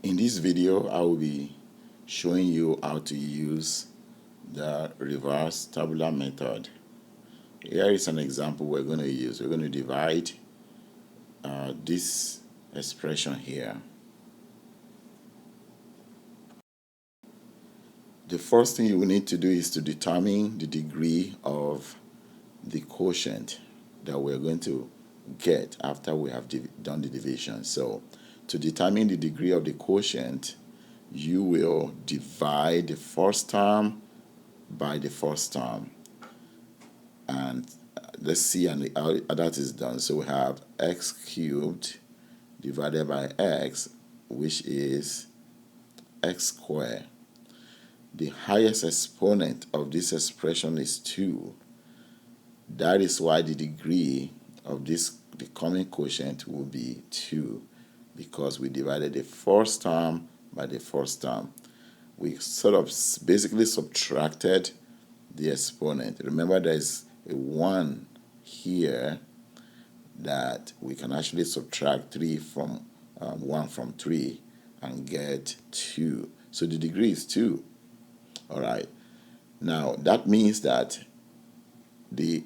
In this video, I will be showing you how to use the reverse tabular method. Here is an example we're going to use. We're going to divide this expression here. The first thing you will need to do is to determine the degree of the quotient that we're going to get after we have done the division. So to determine the degree of the quotient, you will divide the first term by the first term. And let's see how that is done. So we have x cubed divided by x, which is x squared. The highest exponent of this expression is 2. That is why the degree of the coming quotient will be 2, because we divided the first term by the first term. We sort of basically subtracted the exponent. Remember, there's a 1 here that we can actually subtract 3 from 1 from 3 and get 2. So the degree is 2. All right. Now that means that the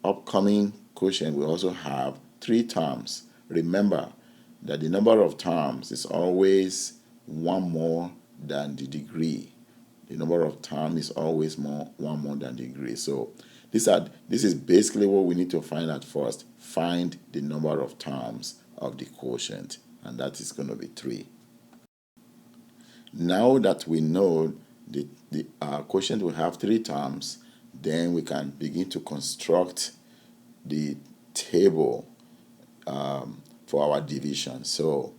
upcoming quotient will also have 3 terms. Remember that the number of terms is always 1 more than the degree. The number of terms is always 1 more than the degree. So this is basically what we need to find out first. Find the number of terms of the quotient, and that is going to be 3. Now that we know the quotient will have 3 terms, then we can begin to construct the table for our division. So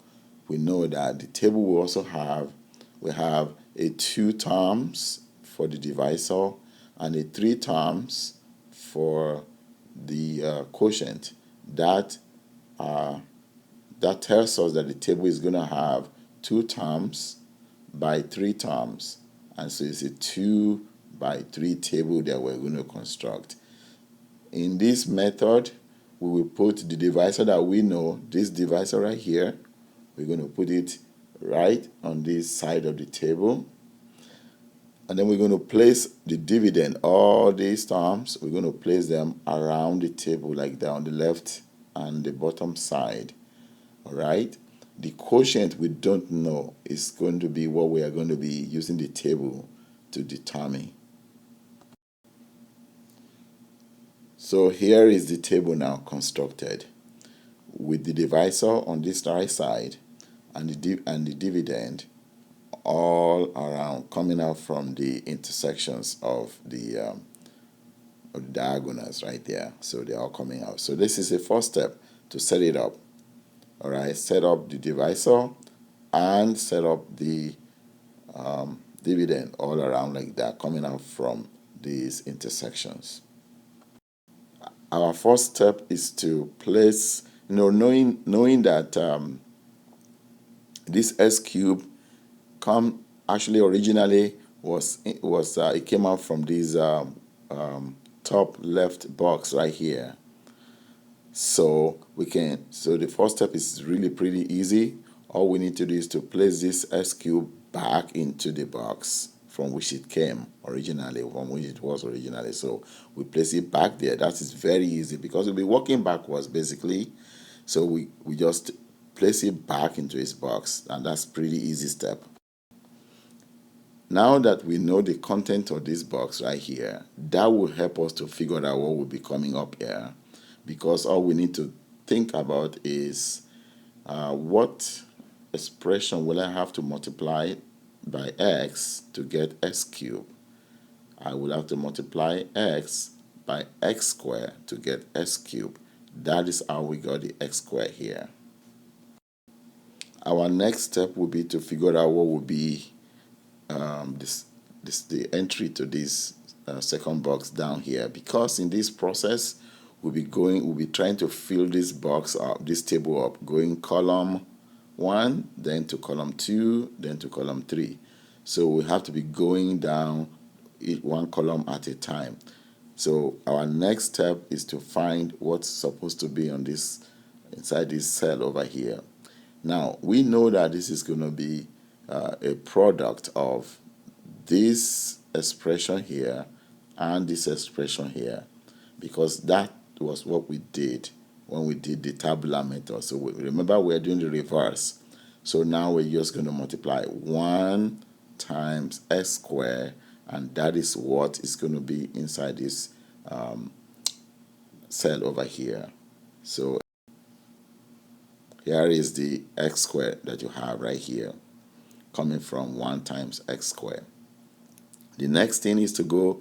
we know that the table will also have a 2 terms for the divisor and a 3 terms for the quotient. That tells us that the table is going to have 2 terms by 3 terms, and so it's a 2 by 3 table that we're going to construct. In this method, we will put the divisor that we know, this divisor right here, we're going to put it right on this side of the table, and then we're going to place the dividend, all these terms, we're going to place them around the table like that on the left and the bottom side. All right. The quotient we don't know is going to be what we are going to be using the table to determine. So here is the table now constructed with the divisor on this right side and the dividend all around, coming out from the intersections of the diagonals right there. So they're all coming out. So this is the first step to set it up. All right, set up the divisor and set up the dividend all around like that, coming out from these intersections. Our first step is to place, knowing that this x cube actually originally it came out from this top left box right here. So the first step is really pretty easy. All we need to do is to place this x cube back into the box from which it came originally, from which it was originally. So we place it back there. That is very easy because we'll be working backwards basically. So we just place it back into its box, and that's pretty easy step. Now that we know the content of this box right here, that will help us to figure out what will be coming up here. Because all we need to think about is what expression will I have to multiply by x to get x cubed. I will have to multiply x by x squared to get x cubed. That is how we got the x squared here. Our next step will be to figure out what will be the entry to this second box down here, because in this process we'll be trying to fill this box up, this table up, going column 1, then to column 2, then to column 3. So we have to be going down one column at a time. So our next step is to find what's supposed to be on this, inside this cell over here. Now, we know that this is going to be a product of this expression here and this expression here, because that was what we did when we did the tabular method. So remember, we're doing the reverse. So now we're just going to multiply 1 times x squared, and that is what is going to be inside this cell over here. So here is the x squared that you have right here, coming from 1 times x squared. The next thing is to go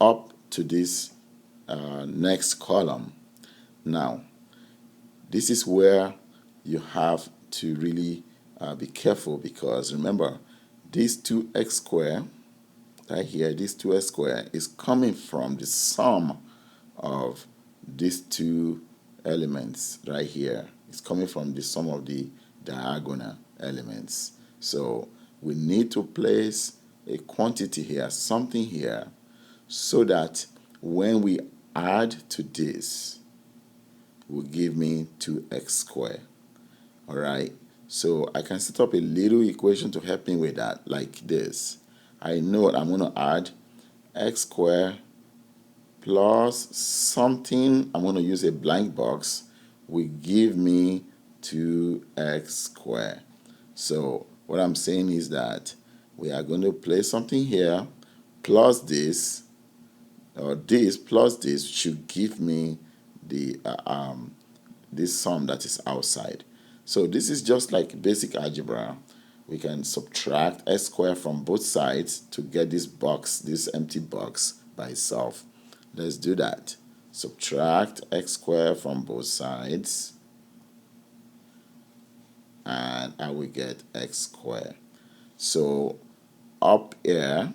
up to this next column. Now, this is where you have to really be careful, because remember, this 2x squared right here, this 2x squared is coming from the sum of these two elements right here. It's coming from the sum of the diagonal elements. So we need to place a quantity here, something here, so that when we add to this, will give me 2x squared. All right, so I can set up a little equation to help me with that, like this. I know I'm going to add x squared plus something, I'm going to use a blank box, will give me 2x squared. So what I'm saying is that we are going to place something here, plus this, or this plus this should give me the this sum that is outside. So this is just like basic algebra. We can subtract x squared from both sides to get this box, this empty box by itself. Let's do that. Subtract x squared from both sides, and I will get x squared. So up here,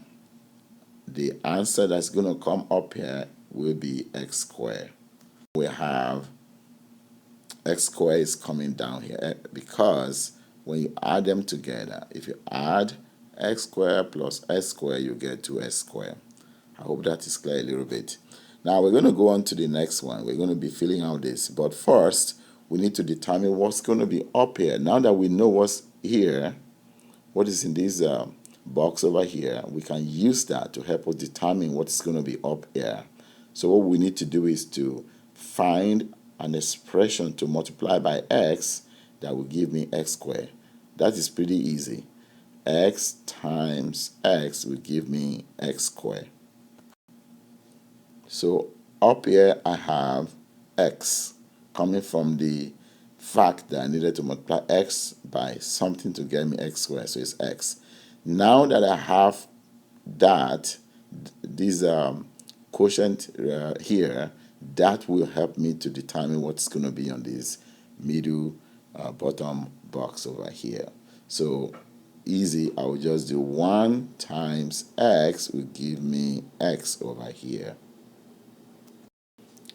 the answer that's going to come up here will be x squared. We have x squared is coming down here, because when you add them together, if you add x squared plus x squared, you get 2x squared. I hope that is clear a little bit. Now we're going to go on to the next one. We're going to be filling out this, but first we need to determine what's going to be up here. Now that we know what's here, what is in this box over here, we can use that to help us determine what's going to be up here. So what we need to do is to find an expression to multiply by x that will give me x squared. That is pretty easy. X times x will give me x squared. So up here I have x coming from the fact that I needed to multiply x by something to get me x squared, so it's x. Now that I have that, this quotient here, that will help me to determine what's going to be on this middle bottom box over here. So easy, I will just do 1 times x will give me x over here.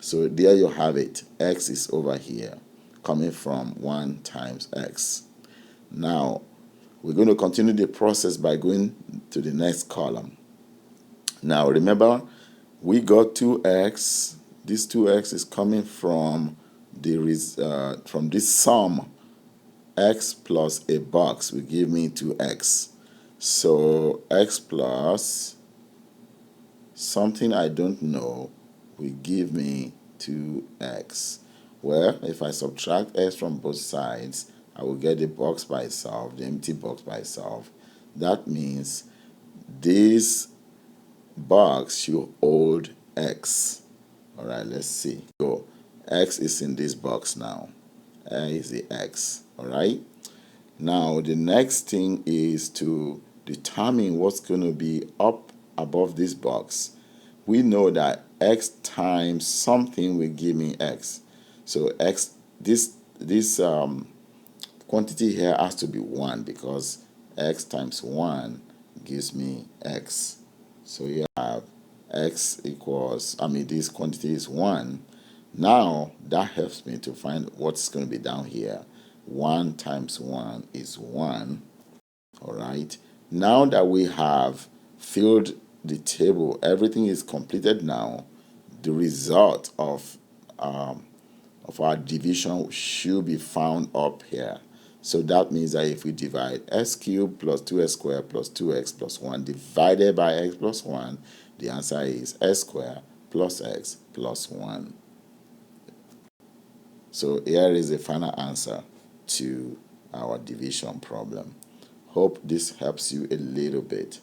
So there you have it. X is over here, coming from 1 times x. Now, we're going to continue the process by going to the next column. Now, remember, we got 2x. This 2x is coming from this sum. X plus a box will give me 2x. So x plus something I don't know will give me 2x. Well, if I subtract x from both sides, I will get the box by itself, the empty box by itself. That means this box should hold x. All right, let's see. So x is in this box now. Is the x. All right. Now the next thing is to determine what's going to be up above this box. We know that x times something will give me x. So x, this quantity here has to be 1, because x times 1 gives me x. So you have x equals, this quantity is 1. Now that helps me to find what's going to be down here. 1 times 1 is 1. All right. Now that we have filled the table, everything is completed now. The result of our division should be found up here. So that means that if we divide x cubed plus 2x squared plus 2x plus 1 divided by x plus 1, the answer is x squared plus x plus 1. So here is the final answer to our division problem. Hope this helps you a little bit.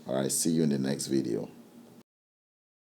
All right, see you in the next video.